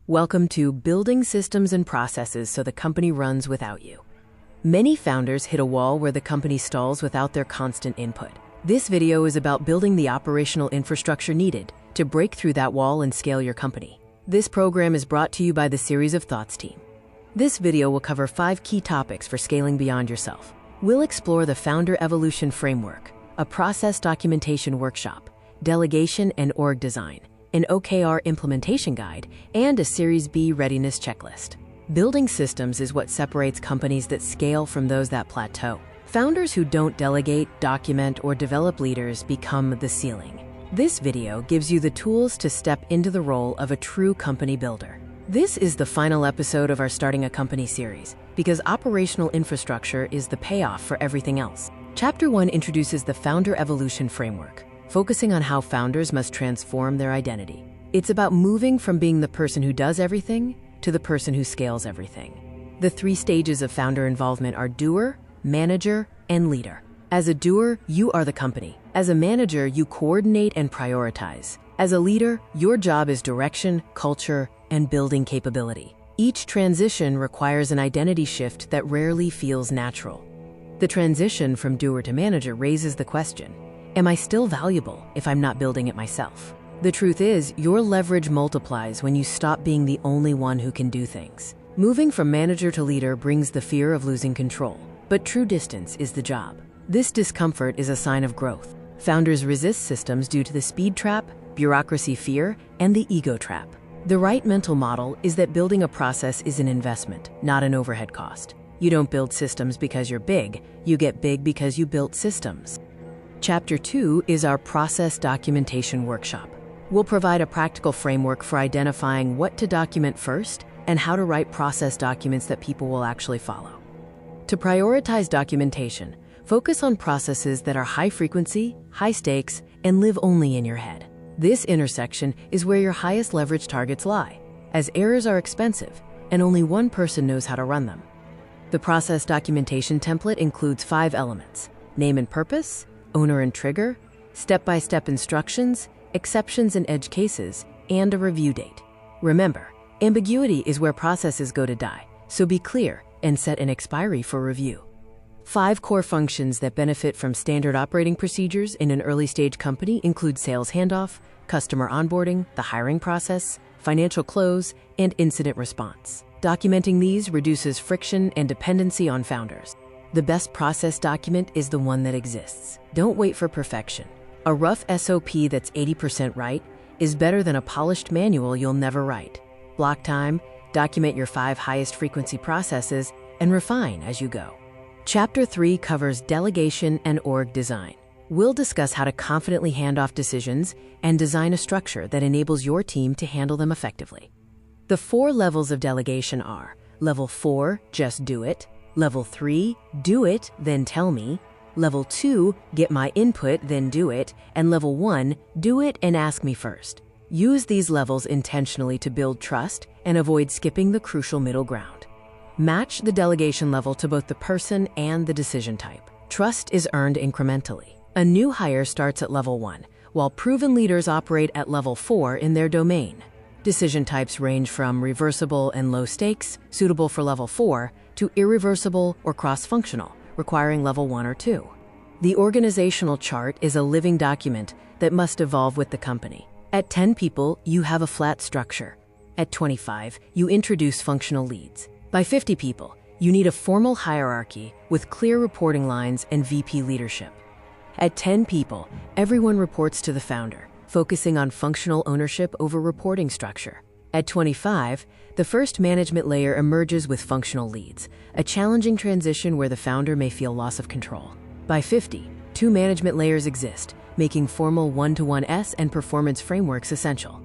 Welcome to Building Systems and Processes so the company runs without you. Many founders hit a wall where the company stalls without their constant input. This video is about building the operational infrastructure needed to break through that wall and scale your company. This program is brought to you by the Series of Thoughts team. This video will cover 5 key topics for scaling beyond yourself. We'll explore the Founder Evolution Framework, a process documentation workshop, delegation and org design, an OKR implementation guide, and a Series B readiness checklist. Building systems is what separates companies that scale from those that plateau. Founders who don't delegate, document, or develop leaders become the ceiling. This video gives you the tools to step into the role of a true company builder. This is the final episode of our Starting a Company series, because operational infrastructure is the payoff for everything else. Chapter 1 introduces the Founder Evolution Framework, focusing on how founders must transform their identity. It's about moving from being the person who does everything to the person who scales everything. The 3 stages of founder involvement are doer, manager, and leader. As a doer, you are the company. As a manager, you coordinate and prioritize. As a leader, your job is direction, culture, and building capability. Each transition requires an identity shift that rarely feels natural. The transition from doer to manager raises the question, am I still valuable if I'm not building it myself? The truth is, your leverage multiplies when you stop being the only one who can do things. Moving from manager to leader brings the fear of losing control, but true distance is the job. This discomfort is a sign of growth. Founders resist systems due to the speed trap, bureaucracy fear, and the ego trap. The right mental model is that building a process is an investment, not an overhead cost. You don't build systems because you're big, you get big because you built systems. Chapter 2 is our process documentation workshop. We'll provide a practical framework for identifying what to document first and how to write process documents that people will actually follow. To prioritize documentation, focus on processes that are high frequency, high stakes, and live only in your head. This intersection is where your highest leverage targets lie, as errors are expensive and only one person knows how to run them. The process documentation template includes 5 elements: name and purpose, owner and trigger, step-by-step instructions, exceptions and edge cases, and a review date. Remember, ambiguity is where processes go to die, so be clear and set an expiry for review. 5 core functions that benefit from standard operating procedures in an early-stage company include sales handoff, customer onboarding, the hiring process, financial close, and incident response. Documenting these reduces friction and dependency on founders. The best process document is the one that exists. Don't wait for perfection. A rough SOP that's 80% right is better than a polished manual you'll never write. Block time, document your 5 highest frequency processes, and refine as you go. Chapter 3 covers delegation and org design. We'll discuss how to confidently hand off decisions and design a structure that enables your team to handle them effectively. The 4 levels of delegation are: Level 4, just do it; Level 3, do it, then tell me; Level 2, get my input, then do it; and Level 1, do it and ask me first. Use these levels intentionally to build trust and avoid skipping the crucial middle ground. Match the delegation level to both the person and the decision type. Trust is earned incrementally. A new hire starts at Level 1, while proven leaders operate at Level 4 in their domain. Decision types range from reversible and low stakes, suitable for Level 4, to irreversible or cross-functional, requiring Level 1 or 2. The organizational chart is a living document that must evolve with the company. At 10 people, you have a flat structure. At 25, you introduce functional leads. By 50 people, you need a formal hierarchy with clear reporting lines and VP leadership. At 10 people, everyone reports to the founder, focusing on functional ownership over reporting structure. At 25, the first management layer emerges with functional leads, a challenging transition where the founder may feel loss of control. By 50, 2 management layers exist, making formal one-to-one S and performance frameworks essential.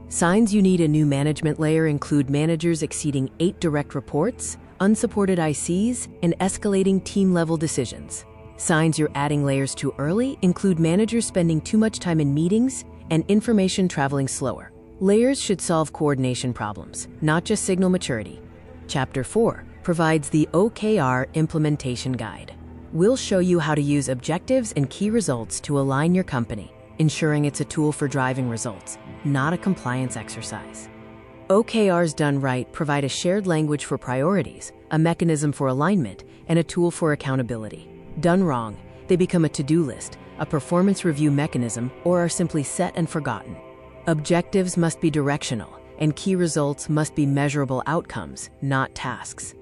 Signs you need a new management layer include managers exceeding 8 direct reports, unsupported ICs, and escalating team-level decisions. Signs you're adding layers too early include managers spending too much time in meetings and information traveling slower. Layers should solve coordination problems, not just signal maturity. Chapter 4 provides the OKR implementation guide. We'll show you how to use objectives and key results to align your company, ensuring it's a tool for driving results, not a compliance exercise. OKRs done right provide a shared language for priorities, a mechanism for alignment, and a tool for accountability. Done wrong, they become a to-do list, a performance review mechanism, or are simply set and forgotten. Objectives must be directional, and key results must be measurable outcomes, not tasks.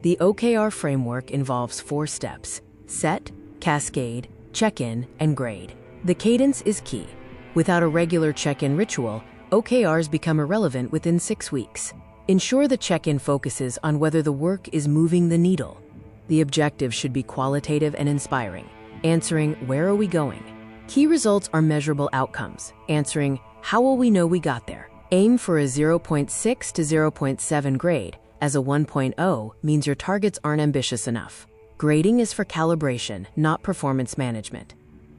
The OKR framework involves 4 steps: set, cascade, check-in, and grade. The cadence is key. Without a regular check-in ritual, OKRs become irrelevant within 6 weeks. Ensure the check-in focuses on whether the work is moving the needle. The objective should be qualitative and inspiring, answering "Where are we going?" Key results are measurable outcomes, answering "How will we know we got there?" Aim for a 0.6 to 0.7 grade, as a 1.0 means your targets aren't ambitious enough. Grading is for calibration, not performance management.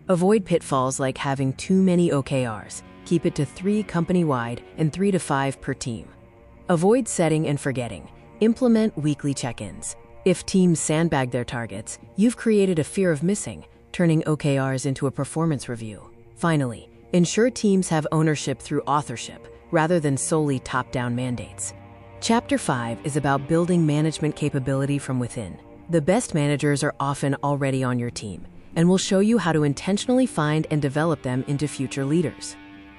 Avoid pitfalls like having too many OKRs. Keep it to 3 company-wide and 3 to 5 per team. Avoid setting and forgetting. Implement weekly check-ins. If teams sandbag their targets, you've created a fear of missing, turning OKRs into a performance review. Finally, ensure teams have ownership through authorship, rather than solely top-down mandates. Chapter 5 is about building management capability from within. The best managers are often already on your team, and will show you how to intentionally find and develop them into future leaders.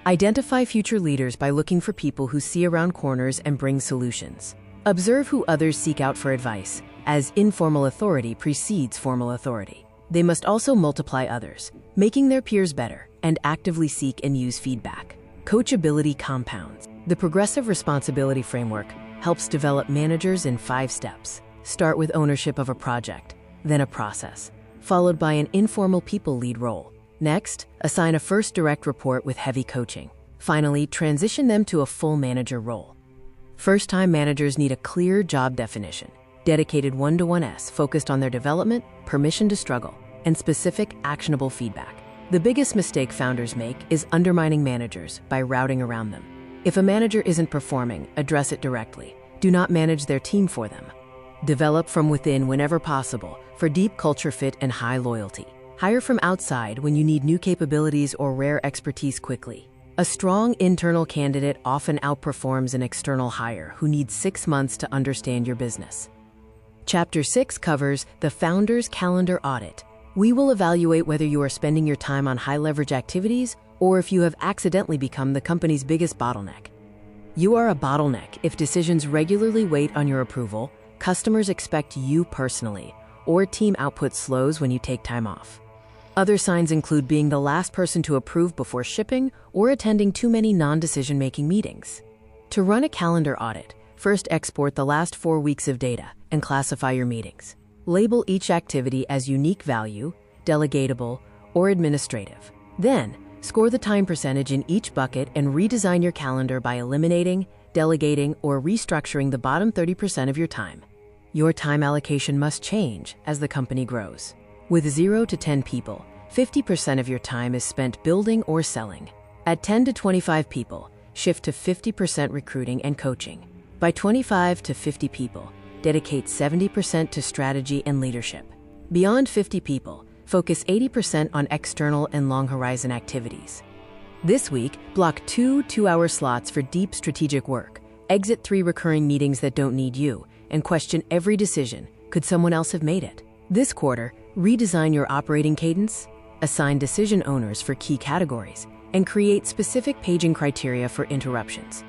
Identify future leaders by looking for people who see around corners and bring solutions. Observe who others seek out for advice, as informal authority precedes formal authority. They must also multiply others, making their peers better, and actively seek and use feedback. Coachability compounds. The progressive responsibility framework helps develop managers in 5 steps. Start with ownership of a project, then a process, followed by an informal people lead role. Next, assign a first direct report with heavy coaching. Finally, transition them to a full manager role. First-time managers need a clear job definition, dedicated one-to-one-s focused on their development, permission to struggle, and specific actionable feedback. The biggest mistake founders make is undermining managers by routing around them. If a manager isn't performing, address it directly. Do not manage their team for them. Develop from within whenever possible for deep culture fit and high loyalty. Hire from outside when you need new capabilities or rare expertise quickly. A strong internal candidate often outperforms an external hire who needs 6 months to understand your business. Chapter 6 covers the founder's calendar audit. We will evaluate whether you are spending your time on high-leverage activities or if you have accidentally become the company's biggest bottleneck. You are a bottleneck if decisions regularly wait on your approval, customers expect you personally, or team output slows when you take time off. Other signs include being the last person to approve before shipping or attending too many non-decision-making meetings. To run a calendar audit, first export the last 4 weeks of data and classify your meetings. Label each activity as unique value, delegatable, or administrative. Then, score the time percentage in each bucket and redesign your calendar by eliminating, delegating, or restructuring the bottom 30% of your time. Your time allocation must change as the company grows. With 0 to 10 people, 50% of your time is spent building or selling. At 10 to 25 people, shift to 50% recruiting and coaching. By 25 to 50 people, dedicate 70% to strategy and leadership. Beyond 50 people, focus 80% on external and long-horizon activities. This week, block 2 two-hour slots for deep strategic work. Exit 3 recurring meetings that don't need you, and question every decision. Could someone else have made it? This quarter, redesign your operating cadence, assign decision owners for key categories, and create specific paging criteria for interruptions.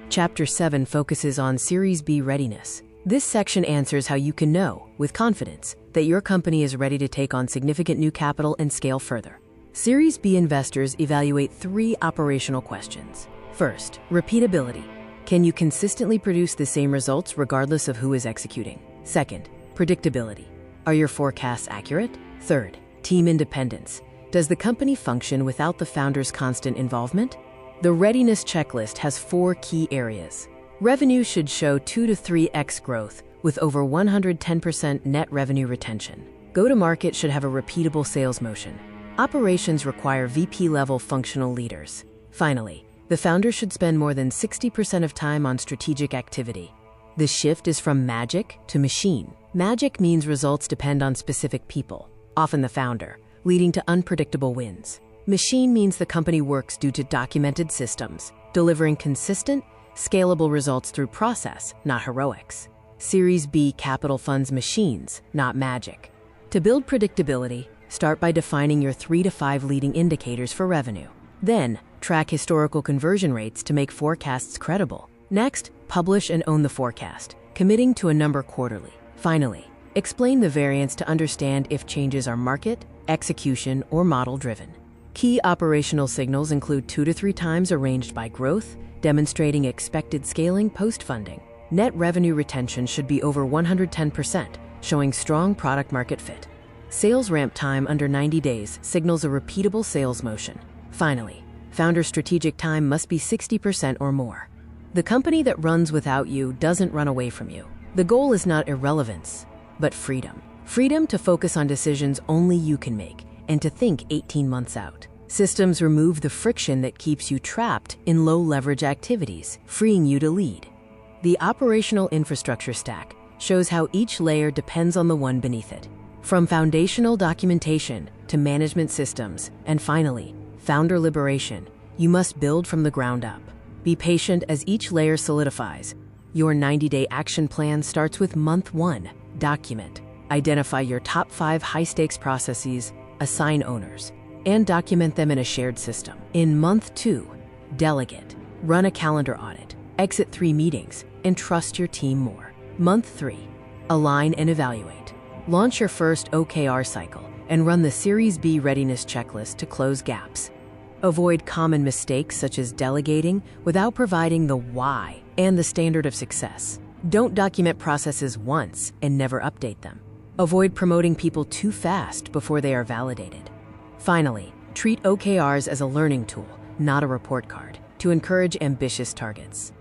Chapter 7 focuses on Series B readiness. This section answers how you can know, with confidence, that your company is ready to take on significant new capital and scale further. Series B investors evaluate 3 operational questions. First, repeatability. Can you consistently produce the same results regardless of who is executing? Second, predictability. Are your forecasts accurate? Third, team independence. Does the company function without the founder's constant involvement? The readiness checklist has 4 key areas. Revenue should show 2 to 3x growth with over 110% net revenue retention. Go-to-market should have a repeatable sales motion. Operations require VP-level functional leaders. Finally, the founder should spend more than 60% of time on strategic activity. The shift is from magic to machine. Magic means results depend on specific people, often the founder, leading to unpredictable wins. Machine means the company works due to documented systems, delivering consistent, Scalable results through process, not heroics. Series B capital funds machines, not magic. To build predictability, start by defining your 3 to 5 leading indicators for revenue. Then, track historical conversion rates to make forecasts credible. Next, publish and own the forecast, committing to a number quarterly. Finally, explain the variance to understand if changes are market, execution, or model-driven. Key operational signals include 2 to 3 times arranged by growth, demonstrating expected scaling post-funding. Net revenue retention should be over 110%, showing strong product-market fit. Sales ramp time under 90 days signals a repeatable sales motion. Finally, founder strategic time must be 60% or more. The company that runs without you doesn't run away from you. The goal is not irrelevance, but freedom. Freedom to focus on decisions only you can make and to think 18 months out. Systems remove the friction that keeps you trapped in low-leverage activities, freeing you to lead. The operational infrastructure stack shows how each layer depends on the one beneath it. From foundational documentation to management systems, and finally, founder liberation, you must build from the ground up. Be patient as each layer solidifies. Your 90-day action plan starts with month 1. Document. Identify your top 5 high-stakes processes, assign owners, and document them in a shared system. In month 2, delegate. Run a calendar audit, exit 3 meetings, and trust your team more. Month 3, align and evaluate. Launch your first OKR cycle and run the Series B readiness checklist to close gaps. Avoid common mistakes such as delegating without providing the why and the standard of success. Don't document processes once and never update them. Avoid promoting people too fast before they are validated. Finally, treat OKRs as a learning tool, not a report card, to encourage ambitious targets.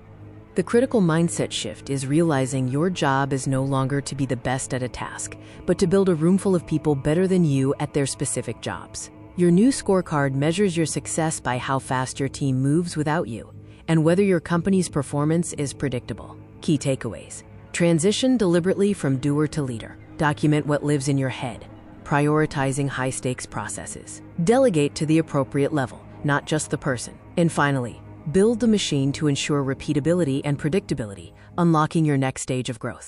The critical mindset shift is realizing your job is no longer to be the best at a task, but to build a room full of people better than you at their specific jobs. Your new scorecard measures your success by how fast your team moves without you, and whether your company's performance is predictable. Key takeaways. Transition deliberately from doer to leader. Document what lives in your head, prioritizing high-stakes processes. Delegate to the appropriate level, not just the person. And finally, build the machine to ensure repeatability and predictability, unlocking your next stage of growth.